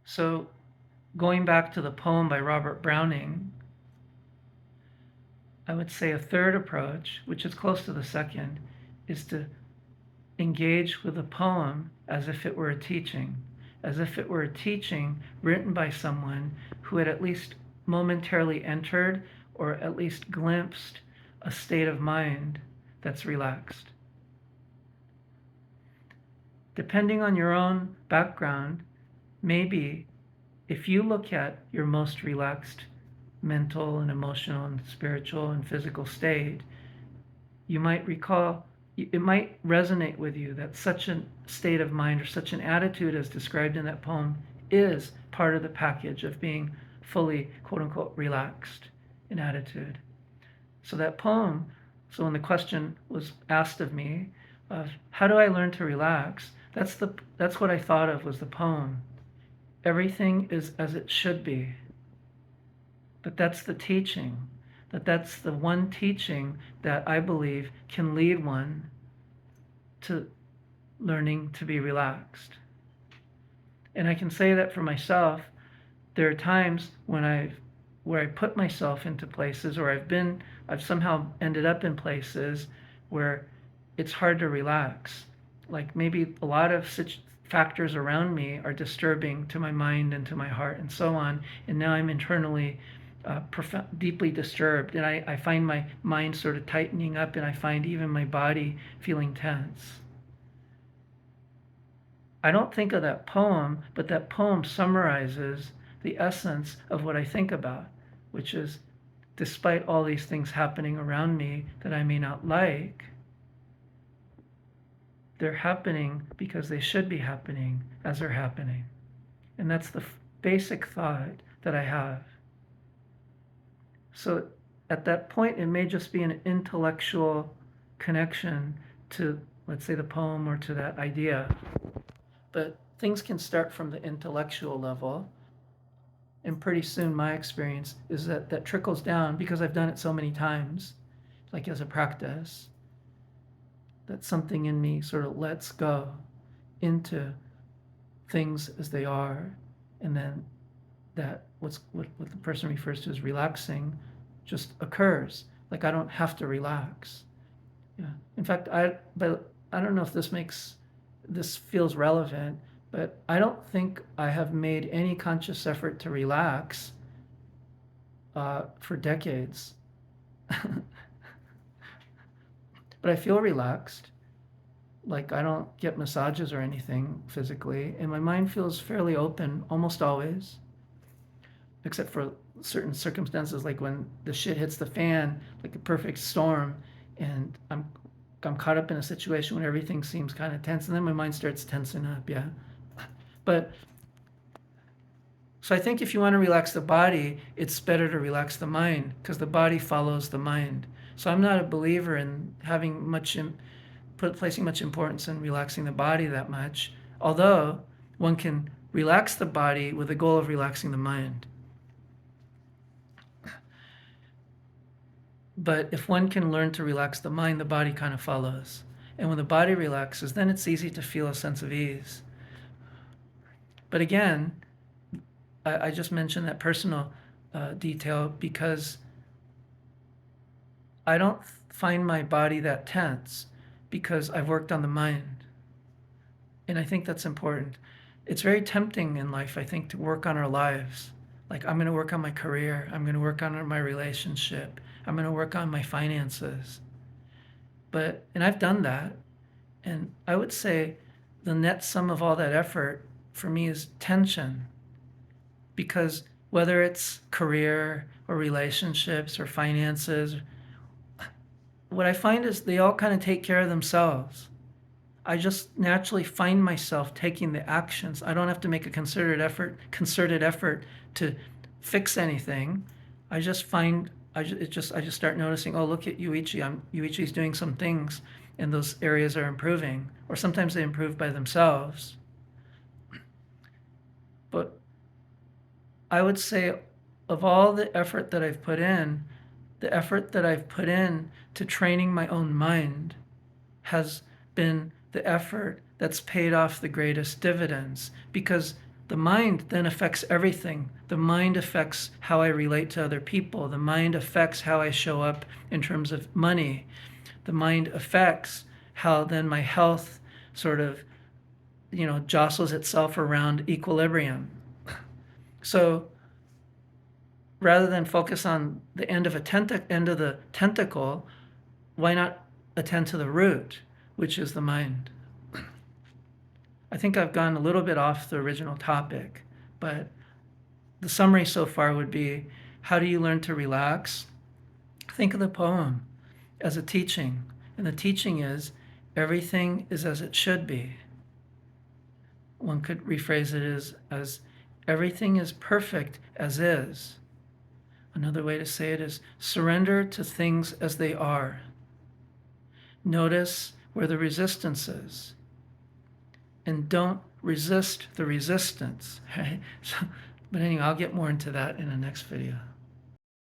So, going back to the poem by Robert Browning, I would say a third approach, which is close to the second, is to engage with the poem as if it were a teaching, as if it were a teaching written by someone who had at least momentarily entered or at least glimpsed a state of mind that's relaxed. Depending on your own background, maybe if you look at your most relaxed mental and emotional and spiritual and physical state, you might recall, it might resonate with you that such a state of mind or such an attitude as described in that poem is part of the package of being fully, quote unquote, relaxed in attitude. So that poem, so when the question was asked of me of how do I learn to relax, that's what I thought of was the poem. Everything is as it should be. But that's the teaching. That's the one teaching that I believe can lead one to learning to be relaxed. And I can say that for myself. There are times where I put myself into places, or I've somehow ended up in places where it's hard to relax. Like maybe a lot of factors around me are disturbing to my mind and to my heart and so on. And now I'm internally deeply disturbed, and I find my mind sort of tightening up, and I find even my body feeling tense. I don't think of that poem, but that poem summarizes the essence of what I think about, which is despite all these things happening around me that I may not like, they're happening because they should be happening as they're happening. And that's the basic thought that I have. So at that point, it may just be an intellectual connection to, let's say, the poem or to that idea. But things can start from the intellectual level. And pretty soon, my experience is that that trickles down because I've done it so many times, like as a practice, that something in me sort of lets go into things as they are. And then that what the person refers to as relaxing just occurs. Like I don't have to relax. Yeah. In fact, but I don't know if this feels relevant, but I don't think I have made any conscious effort to relax for decades. But I feel relaxed. Like I don't get massages or anything physically, and my mind feels fairly open almost always, except for certain circumstances, like when the shit hits the fan, like a perfect storm, and I'm caught up in a situation when everything seems kind of tense, and then my mind starts tensing up. Yeah, but so I think if you want to relax the body, it's better to relax the mind because the body follows the mind. So I'm not a believer in having placing much importance in relaxing the body that much, although one can relax the body with the goal of relaxing the mind. But if one can learn to relax the mind, the body kind of follows. And when the body relaxes, then it's easy to feel a sense of ease. But again, I just mentioned that personal detail because I don't find my body that tense because I've worked on the mind. And I think that's important. It's very tempting in life, I think, to work on our lives. Like, I'm going to work on my career. I'm going to work on my relationship. I'm going to work on my finances. And I've done that. And I would say the net sum of all that effort for me is tension. Because whether it's career or relationships or finances, what I find is they all kind of take care of themselves. I just naturally find myself taking the actions. I don't have to make a concerted effort to fix anything. I just start noticing, oh, look at Yuichi. Yuichi's doing some things and those areas are improving, or sometimes they improve by themselves. But I would say of all the effort that I've put in, the effort that I've put in to training my own mind has been the effort that's paid off the greatest dividends, because The mind then affects everything. The mind affects how I relate to other people. The mind affects how I show up in terms of money. The mind affects how then my health sort of, jostles itself around equilibrium. So rather than focus on the end of the tentacle, why not attend to the root, which is the mind? I think I've gone a little bit off the original topic, but the summary so far would be, how do you learn to relax? Think of the poem as a teaching, and the teaching is, everything is as it should be. One could rephrase it as everything is perfect as is. Another way to say it is, surrender to things as they are. Notice where the resistance is, and don't resist the resistance. Right? But anyway, I'll get more into that in the next video.